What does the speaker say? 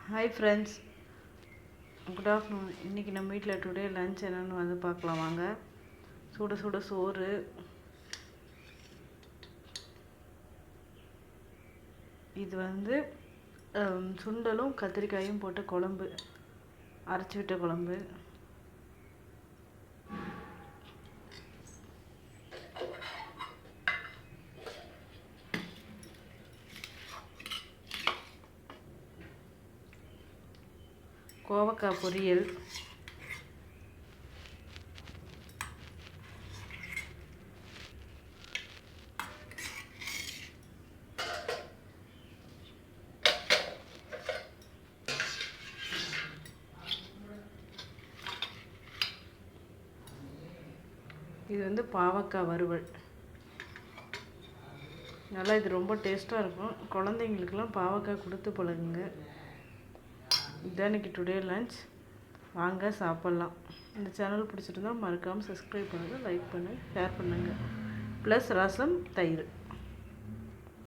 Hi friends, good afternoon. இன்றைக்கி நம்ம வீட்டில் டுடே லன்ச் என்னென்னு வந்து பார்க்கலாம் வாங்க. சுட சுட சோறு, இது வந்து சுண்டலும் கத்திரிக்காயும் போட்ட குழம்பு, அரைச்சி விட்ட குழம்பு. கோவக்காய் பொரியல், இது வந்து பாவக்காய் வறுவல். நல்லா இது ரொம்ப டேஸ்ட்டாக இருக்கும். குழந்தைங்களுக்கெல்லாம் பாவக்காய் கொடுத்து பழகுங்க. இதுதான் இன்றைக்கி டுடே லன்ச். வாங்க சாப்பிட்லாம். இந்த சேனல் பிடிச்சிருந்தா மறக்காமல் சப்ஸ்கிரைப் பண்ணுங்கள், லைக் பண்ணுங்கள், ஷேர் பண்ணுங்கள். ப்ளஸ் ரசம், தயிர்.